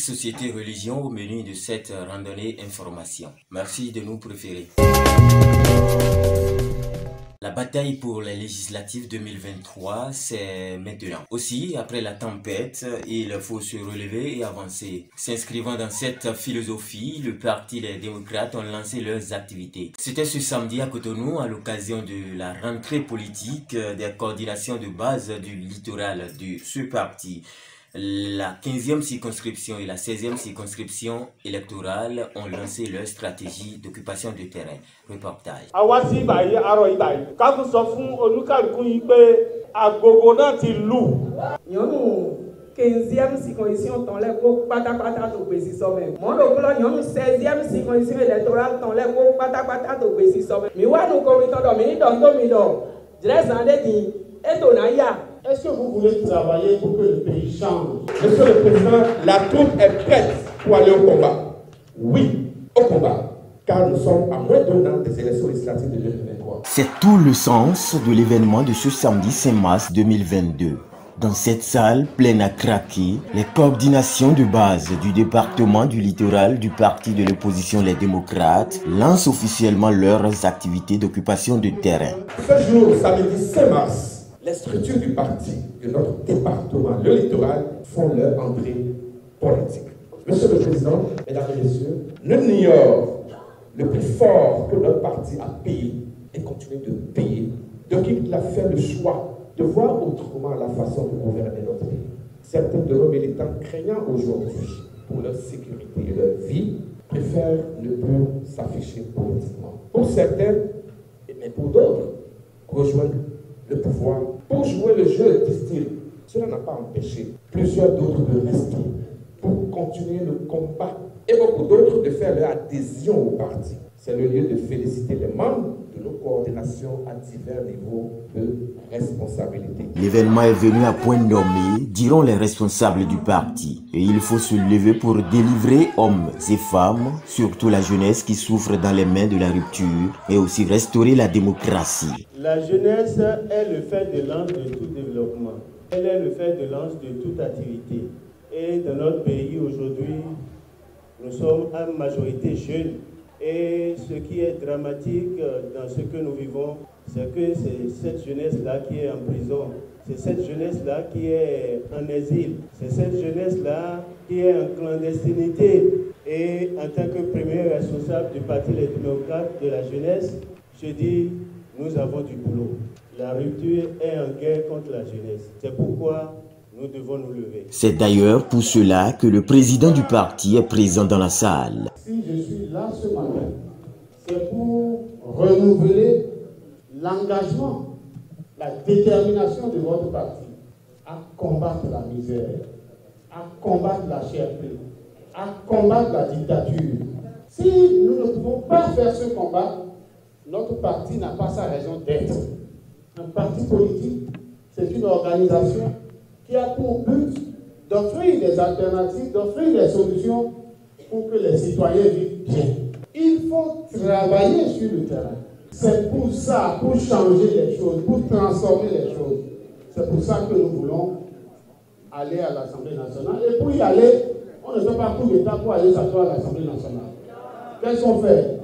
société, religion au menu de cette randonnée information. Merci de nous préférer. La bataille pour les législatives 2023, c'est maintenant. Aussi, après la tempête, il faut se relever et avancer. S'inscrivant dans cette philosophie, le Parti Les Démocrates ont lancé leurs activités. C'était ce samedi à Cotonou, à l'occasion de la rentrée politique des coordinations de base du littoral de ce parti. La 15e circonscription et la 16e circonscription électorale ont lancé leur stratégie d'occupation de terrain. Reportage. Quinzième circonscription ton les beaux pata to besi sommet. Mon lokolo nyon 16e circonscription électorale ton les beaux pata to besi sommet. Mi wa nous commettons do mi do. Dresse en dit et donaya. Est-ce que vous voulez travailler pour que le pays change? Monsieur le Président, la troupe est prête pour aller au combat. Oui, au combat. Car nous sommes à moins d'un an des élections législatives de 2023. C'est tout le sens de l'événement de ce samedi 5 mars 2022. Dans cette salle pleine à craquer, les coordinations de base du département du littoral du parti de l'opposition Les Démocrates lancent officiellement leurs activités d'occupation de terrain. Ce jour, samedi 5 mars, les structures du parti de notre département, le littoral, font leur entrée politique. Monsieur le Président, Mesdames et Messieurs, nul n'ignore le prix fort que notre parti a payé et continue de payer depuis qu'il a fait le choix de voir autrement la façon de gouverner notre pays. Certains de nos militants craignant aujourd'hui pour leur sécurité et leur vie préfèrent ne plus s'afficher politiquement. Pour certains, mais pour d'autres, rejoindre le pouvoir pour jouer le jeu, disent-ils. Cela n'a pas empêché plusieurs d'autres de rester pour continuer le combat et beaucoup d'autres de faire leur adhésion au parti. C'est le lieu de féliciter les membres de nos coordinations à divers niveaux de responsabilité. L'événement est venu à point nommé, diront les responsables du parti. Et il faut se lever pour délivrer hommes et femmes, surtout la jeunesse qui souffre dans les mains de la rupture, et aussi restaurer la démocratie. La jeunesse est le fer de lance de tout développement. Elle est le fer de lance de toute activité. Et dans notre pays aujourd'hui, nous sommes en majorité jeunes. Et ce qui est dramatique dans ce que nous vivons, c'est que c'est cette jeunesse-là qui est en prison. C'est cette jeunesse-là qui est en exil. C'est cette jeunesse-là qui est en clandestinité. Et en tant que premier responsable du Parti Les Démocrates de la jeunesse, je dis, nous avons du boulot. La rupture est en guerre contre la jeunesse. C'est pourquoi nous devons nous lever. C'est d'ailleurs pour cela que le président du parti est présent dans la salle. Si je suis là ce matin, c'est pour renouveler l'engagement, la détermination de votre parti à combattre la misère, à combattre la cherté, à combattre la dictature. Si nous ne pouvons pas faire ce combat, notre parti n'a pas sa raison d'être. Un parti politique, c'est une organisation qui a pour but d'offrir des alternatives, d'offrir des solutions pour que les citoyens vivent bien. Il faut travailler sur le terrain. C'est pour ça, pour changer les choses, pour transformer les choses. C'est pour ça que nous voulons aller à l'Assemblée nationale. Et pour y aller, on ne fait pas coup d'État pour aller s'asseoir à l'Assemblée nationale. Qu'est-ce qu'on fait?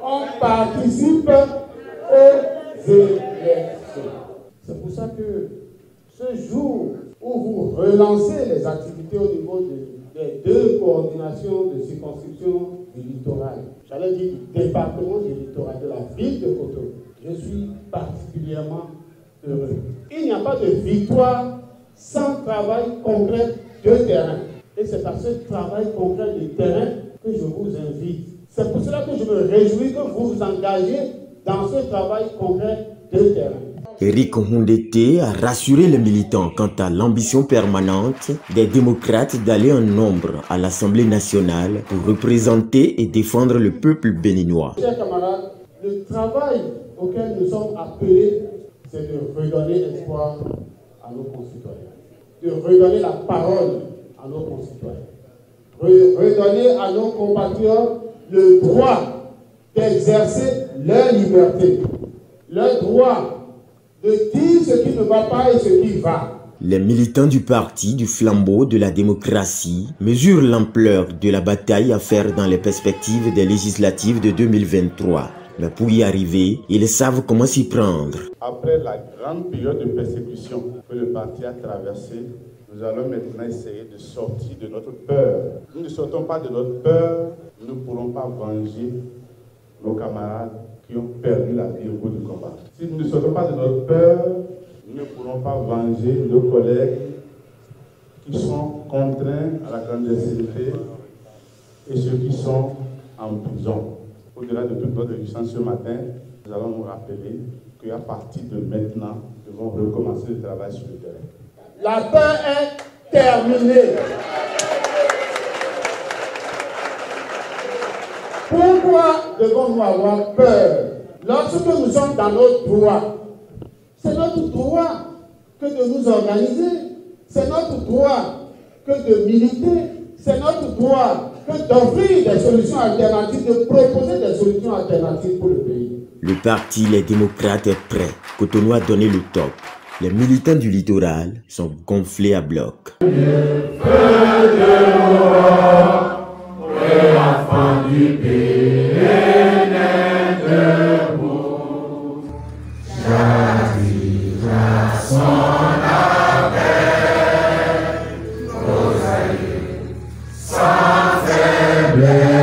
On participe aux élections. C'est pour ça que ce jour où vous relancez les activités au niveau des deux coordinations de circonscription du littoral, j'allais dire du département du littoral, de la ville de Cotonou, je suis particulièrement heureux. Il n'y a pas de victoire sans travail concret de terrain. Et c'est à ce travail concret de terrain que je vous invite. C'est pour cela que je me réjouis que vous vous engagez dans ce travail concret de terrain. Éric Houndété a rassuré les militants quant à l'ambition permanente des démocrates d'aller en nombre à l'Assemblée nationale pour représenter et défendre le peuple béninois. Chers camarades, le travail auquel nous sommes appelés, c'est de redonner espoir à nos concitoyens, de redonner la parole à nos concitoyens, redonner à nos compatriotes le droit d'exercer leur liberté, le droit de dire ce qui ne va pas et ce qui va. Les militants du parti du flambeau de la démocratie mesurent l'ampleur de la bataille à faire dans les perspectives des législatives de 2023. Mais pour y arriver, ils savent comment s'y prendre. Après la grande période de persécution que le parti a traversée, nous allons maintenant essayer de sortir de notre peur. Nous ne sortons pas de notre peur, nous ne pourrons pas venger nos camarades qui ont perdu la vie au cours du combat. Si nous ne sortons pas de notre peur, nous ne pourrons pas venger nos collègues qui sont contraints à la clandestinité et ceux qui sont en prison. Au-delà de toute notre résistance ce matin, nous allons nous rappeler qu'à partir de maintenant, nous devons recommencer le travail sur le terrain. La peur est terminée. Pourquoi devons-nous avoir peur? Lorsque nous sommes dans notre droit, c'est notre droit que de nous organiser, c'est notre droit que de militer, c'est notre droit que d'offrir des solutions alternatives, de proposer des solutions alternatives pour le pays. Le parti Les Démocrates est prêt. Cotonou a donné le top. Les militants du littoral sont gonflés à bloc. Le feu de l'Europe, l'enfant du pays est debout. J'attire son appel, nos alliés, sans faiblesse.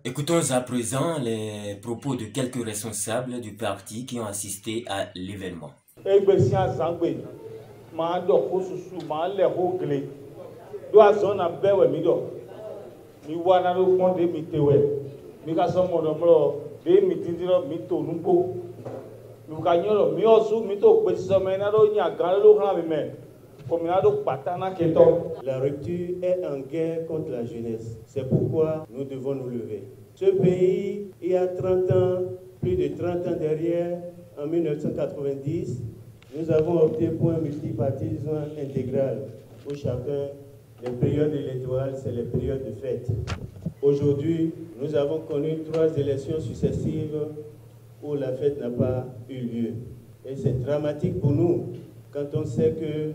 Écoutons à présent les propos de quelques responsables du parti qui ont assisté à l'événement. La rupture est en guerre contre la jeunesse. C'est pourquoi nous devons nous lever. Ce pays, il y a 30 ans, plus de 30 ans derrière, en 1990, nous avons opté pour un multipartisme intégral, où chacun, les périodes électorales, c'est les périodes de fête. Aujourd'hui, nous avons connu 3 élections successives où la fête n'a pas eu lieu. Et c'est dramatique pour nous quand on sait que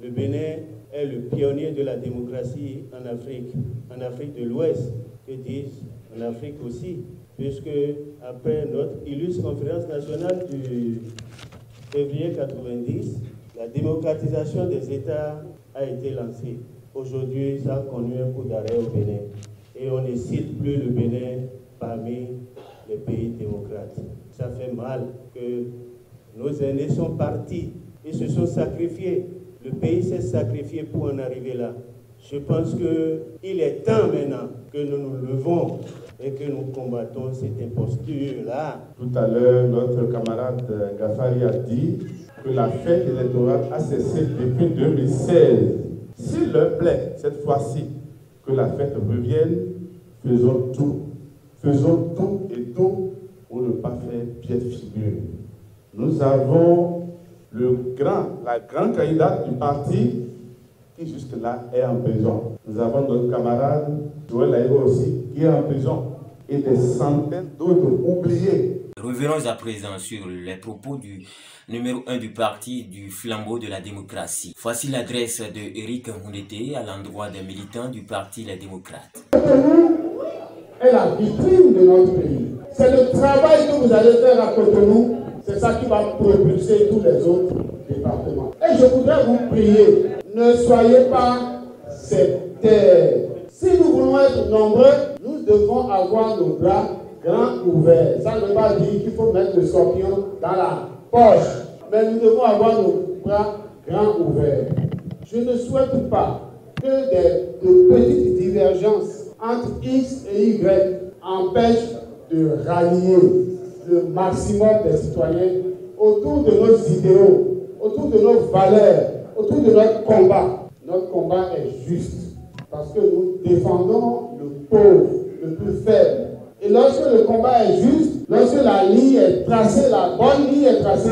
le Bénin est le pionnier de la démocratie en Afrique de l'Ouest, que disent en Afrique aussi, puisque après notre illustre conférence nationale du février 90, la démocratisation des États a été lancée. Aujourd'hui, ça a connu un coup d'arrêt au Bénin. Et on ne cite plus le Bénin parmi les pays démocrates. Ça fait mal que nos aînés sont partis, ils se sont sacrifiés. Le pays s'est sacrifié pour en arriver là. Je pense qu'il est temps maintenant que nous nous levons et que nous combattons cette imposture-là. Tout à l'heure, notre camarade Gaffari a dit que la fête électorale a cessé depuis 2016. S'il leur plaît, cette fois-ci, que la fête revienne, faisons tout et tout pour ne pas faire pièce figure. Nous avons la grande candidate du parti qui jusque-là est en prison. Nous avons notre camarade Joël Aïgo aussi qui est en prison et des centaines d'autres oubliés. Revenons à présent sur les propos du numéro 1 du parti du flambeau de la démocratie. Voici l'adresse de Eric Houndété à l'endroit des militants du parti Les Démocrates. Cotonou est la vitrine de notre pays. C'est le travail que vous allez faire à Cotonou, c'est ça qui va propulser tous les autres départements. Et je voudrais vous prier, ne soyez pas sectaires. Si nous voulons être nombreux, nous devons avoir nos bras grands ouverts. Ça ne veut pas dire qu'il faut mettre le scorpion dans la poche, mais nous devons avoir nos bras grands ouverts. Je ne souhaite pas que de petites divergences entre X et Y empêchent de rallier le maximum des citoyens autour de nos idéaux, autour de nos valeurs, autour de notre combat. Notre combat est juste parce que nous défendons le pauvre, le plus faible. Et lorsque le combat est juste, lorsque la ligne est tracée, la bonne ligne est tracée,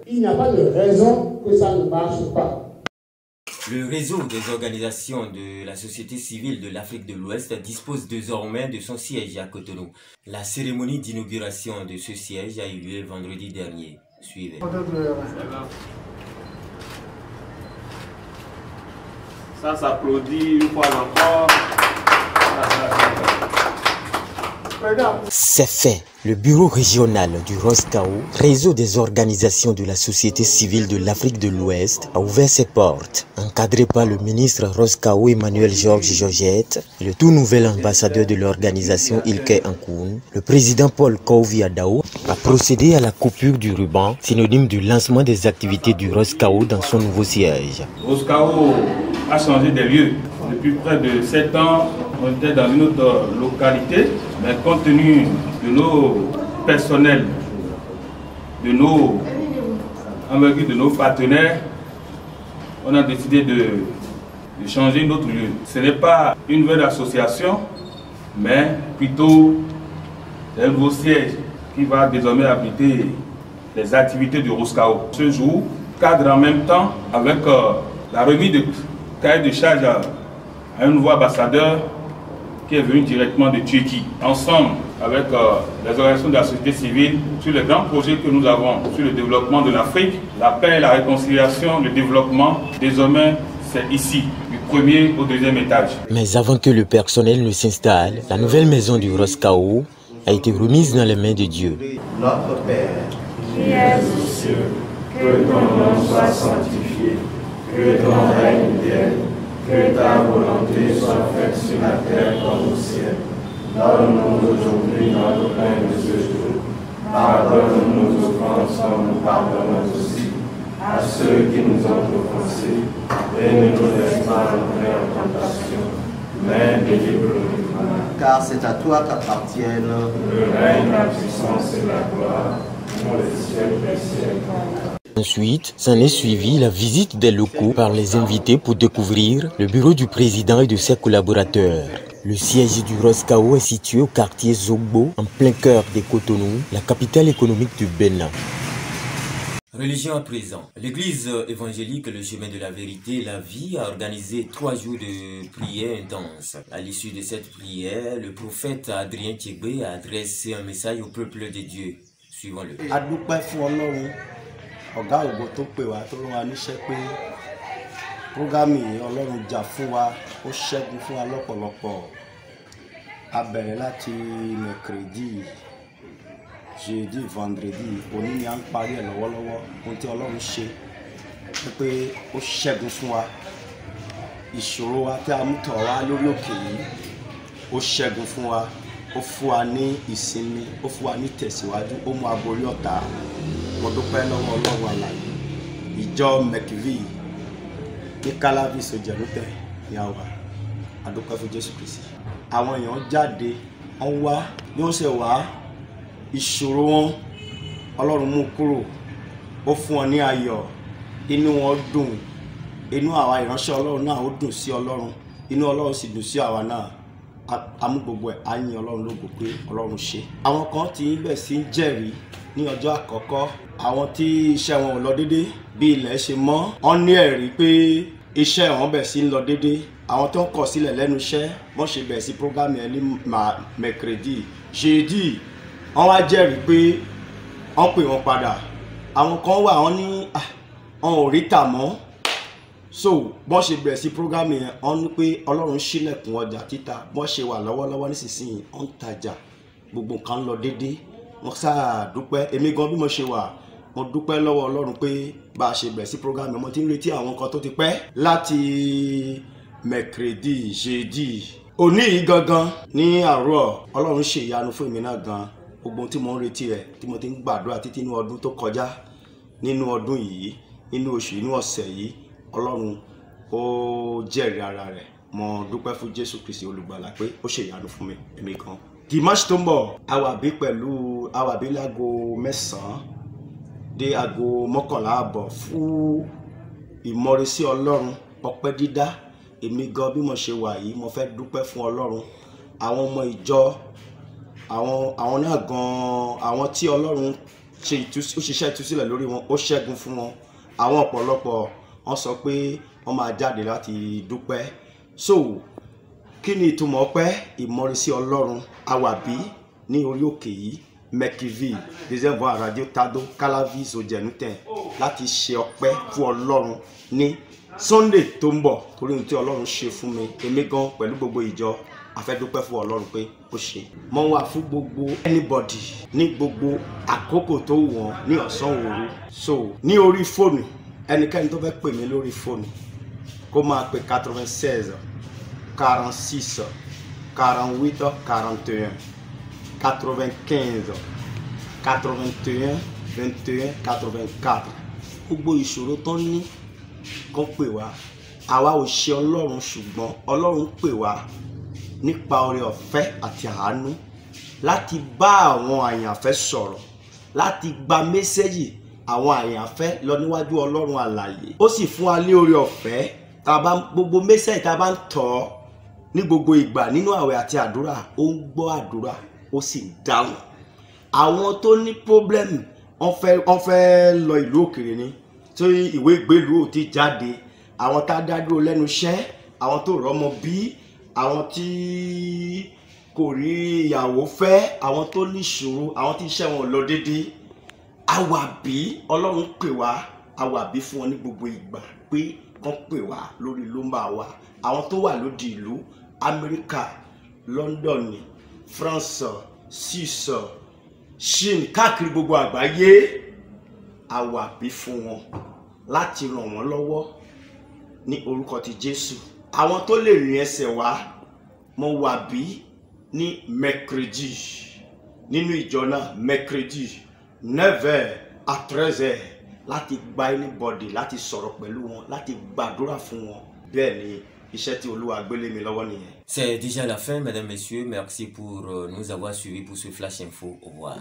il n'y a pas de raison que ça ne marche pas. Le réseau des organisations de la société civile de l'Afrique de l'Ouest dispose désormais de son siège à Cotonou. La cérémonie d'inauguration de ce siège a eu lieu vendredi dernier. Suivez. Ça s'applaudit une fois encore. C'est fait. Le bureau régional du ROSCAO, réseau des organisations de la société civile de l'Afrique de l'Ouest, a ouvert ses portes. Encadré par le ministre ROSCAO Emmanuel Georges Georgette, le tout nouvel ambassadeur de l'organisation Ilkay Ankoun, le président Paul Kouvi Adao a procédé à la coupure du ruban, synonyme du lancement des activités du ROSCAO dans son nouveau siège. ROSCAO a changé de lieu. Depuis près de 7 ans, on était dans une autre localité, mais compte tenu de nos personnels, de nos partenaires, on a décidé de changer notre lieu. Ce n'est pas une nouvelle association, mais plutôt un nouveau siège qui va désormais abriter les activités du ROSCAO. Ce jour cadre en même temps avec la remise de cahier de charge à un nouveau ambassadeur qui est venu directement de Turquie. Ensemble avec les organisations de la société civile sur les grands projets que nous avons sur le développement de l'Afrique, la paix, la réconciliation, le développement, désormais c'est ici, du premier au deuxième étage. Mais avant que le personnel ne s'installe, la nouvelle maison du ROSCAO a été remise dans les mains de Dieu. Notre Père, qui es aux cieux, que ton nom soit sanctifié, que ton règne vienne, que ta volonté soit faite sur la terre comme au ciel. Donne-nous aujourd'hui notre pain de ce jour. Pardonne-nous nos offenses comme nous pardonnons aussi à ceux qui nous ont offensés. Et ne nous laisse pas entrer en tentation, mais délivre-nous du mal. Car c'est à toi qu'appartiennent le règne, la puissance et la gloire, pour les siècles des siècles. Ensuite, s'en est suivi la visite des locaux par les invités pour découvrir le bureau du président et de ses collaborateurs. Le siège du ROSCAO est situé au quartier Zogbo, en plein cœur des Cotonou, la capitale économique du Bénin. Religion à présent. L'église évangélique Le Chemin de la Vérité et la Vie a organisé 3 jours de prière intense. À l'issue de cette prière, le prophète Adrien Thiégbé a adressé un message au peuple de Dieu. Suivons-le. Ọ̀gá ògo tó pè wá tó rán wa níṣẹ́ pé prógámì Ọlọ́run jà fún wa, ó ṣẹ́gun fún wa lọ́pọ̀lọpọ̀. A bẹ̀rẹ̀ láti mercredi, jeudi, vendredi, òní ni à ń parí ẹ̀ lọ́wọ́lọ́wọ́. Ohun tí Ọlọ́run ṣe pé ó ṣẹ́gun fún wa. Ìṣòro wa tí a mú tọ̀ wá lórí òkè yìí, ó ṣẹ́gun fún wa. Ó fún wa ní ìsinmi, ó fún wa ní tẹ̀síwájú, ó mú aborí ọ̀tá. Mo dúpẹ́ lọ́wọ́ Ọlọ́run alààyè. Ìjọ Mekvi ní Calavi Sojenute ní àwa. A dúpẹ́ fún Jésù Kristi. Àwọn èèyàn jáde, wọ́n wá, bí wọ́n ṣe wá, ìṣòro wọn Ọlọ́run mú kúrò. Ó fún wọn ní ayọ̀, inú wọn dùn. Inú àwa ìránṣẹ́ Ọlọ́run náà ó dùn sí Ọlọ́run. Inú Ọlọ́run sì dùn sí àwa náà. Amú gbogbo ẹ̀ á yin Ọlọ́run lógo pé Ọlọ́run ṣe. Àwọn kan tí ń bẹ̀ sí ń jẹ́rìí ní ọjọ́ àkọ́kọ́. Àwọn tí iṣẹ́ wọn ò lọ dédé bí ilẹ̀ ṣe mọ́, wọ́n ní ẹ̀rí pé iṣẹ́ wọn bẹ̀ sí ń lọ dédé. Àwọn tó ń kọ̀ sílẹ̀ lẹ́nu iṣẹ́, wọ́n ṣe bẹ̀ sí prógámì ẹ̀ ní mercredi, jeudi, wọ́n wá jẹ́rìí pé wọ́n pè wọ́n padà. Àwọn kan wà wọ́n ní wọn ò rí tà mọ́. So bọ́n ṣe bẹ̀rẹ̀ sí prógámì yẹn, wọ́n ní pé Ọlọ́run ṣílẹ̀kùn ọjà títà. Bọ́n ṣe wà lọ́wọ́lọ́wọ́ nísinsìnyí, wọ́n ń tajà, gbogbo nǹkan ń lọ dédé. Wọ́n sáà dúpẹ́, èmi gan bí mo ṣe wà, mo dúpẹ́ lọ́wọ́ Ọlọ́run pé bá a ṣe bẹ̀rẹ̀ sí prógámì, mo ti ń retí àwọn nǹkan tó ti pẹ́ láti mercredi, jeudi. Òní yìí gangan ní àárọ̀, Ọlọ́run ṣe ìyanu fún èmi náà gan. Gbogbo tí mo ń retí rẹ̀, tí mo ti ń gbàdúrà títí inú ọdún tó kọjá, nínú ọdún yìí, nínú oṣù, inú ọ̀sẹ̀ yìí, Ọlọ́run ó jẹ́rìí ara rẹ̀. Mo dúpẹ́ fún Jésù Kristi olùgbàlà pé ó ṣe ìyanu fún mi, èmi kan. Dimanche tó ń bọ̀, a wà bí láago 9 dé aago 11 fún ìmọ̀rìsí Ọlọ́run, ọpẹ́ dídá. Èmi gan bí mo ṣe wà yìí, mo fẹ́ dúpẹ́ fún Ọlọ́run. Àwọn ọmọ ìjọ, àwọn náà gan, àwọn tí Ọlọ́run ṣiṣẹ́ ìtúsílẹ̀ lórí wọn, ó ṣẹ́gun fún wọn. Àwọn ọ̀pọ̀lọpọ̀ wọ́n sọ pé wọ́n máa jáde láti dúpẹ́. So kí ni ìtumọ̀ ọpẹ́? Ìmọ̀rìsí Ọlọ́run àwàbí ní orí òkè yìí Mekiville deuxième voie radio Tado Calavi Zojenuten láti ṣe ọpẹ́ fún Ọlọ́run ní Sunday tó ń bọ̀ torí ohun tí Ọlọ́run ṣe fún mi èmi gan pẹ̀lú gbogbo ìjọ a fẹ́ dúpẹ́ fún Ọlọ́run pé ó ṣe. Mo wà fún gbogbo anybody ní gbogbo àkókò tó wọ̀n ní ọ̀sán òru. So ní orí fóònù ẹnikẹ́ni tó fẹ́ pè mí lórí fóònù kó máa pè 96 46 48 41 95 81 21 84. Gbogbo ìṣòro tó ní kó pè wá. Àwa ò ṣe Ọlọ́run ṣùgbọ́n Ọlọ́run pè wá nípa oore ọ̀fẹ́ àti àánú láti bá àwọn àyànfẹ́ sọ̀rọ̀, láti gba mẹ́sẹ́jì àwọn àyànfẹ́ lọ níwájú Ọlọ́run alààyè. Ó sì fún wa ní oore ọ̀fẹ́ gbogbo mẹ́sẹ́jì tá a bá ń tọ̀ ní gbogbo ìgbà nínú àwẹ̀ àti àdúrà, ó ń gbọ́ àdúrà ó sì ń dáhùn. Àwọn tó ní pọ́blẹ́mù wọ́n fẹ́ lọ ìlú òkèèrè ni tí ìwé ìgbélú ò ti jáde, àwọn tá a dá dúró lẹ́nu iṣẹ́, àwọn tó rọ́mọ bí, àwọn tí kò rí ìyàwó fẹ́, àwọn tó ní ìṣòro, àwọn tí iṣẹ́ wọn lọ déédéé. Àwàbí Ọlọ́run pè wá àwàbí fún wọn ní gbogbo ìgbà pé kán pè wá lórí nọ́mbà wa. Àwọn tó wà lóde ìlú Amẹ́ríkà, London, France, Suisse, Chine, káàkiri gbogbo àgbáyé àwàbí fún wọn láti ràn wọ́n lọ́wọ́ ní orúkọ ti Jésù. Àwọn tó lè rìn ẹsẹ̀ wá mo wà bí ní mercredi nínú ìjọ náà mercredi 9h à 13h láti gba anybody láti sọ̀rọ̀ pẹ̀lú wọn láti gbàdúrà fún wọn. Bẹ́ẹ̀ ni iṣẹ́ tí Olúwa gbélé mi lọ́wọ́ nìyẹn. C'est déjà la fin, mesdames, messieurs. Merci pour nous avoir suivis pour ce Flash Info. Au revoir.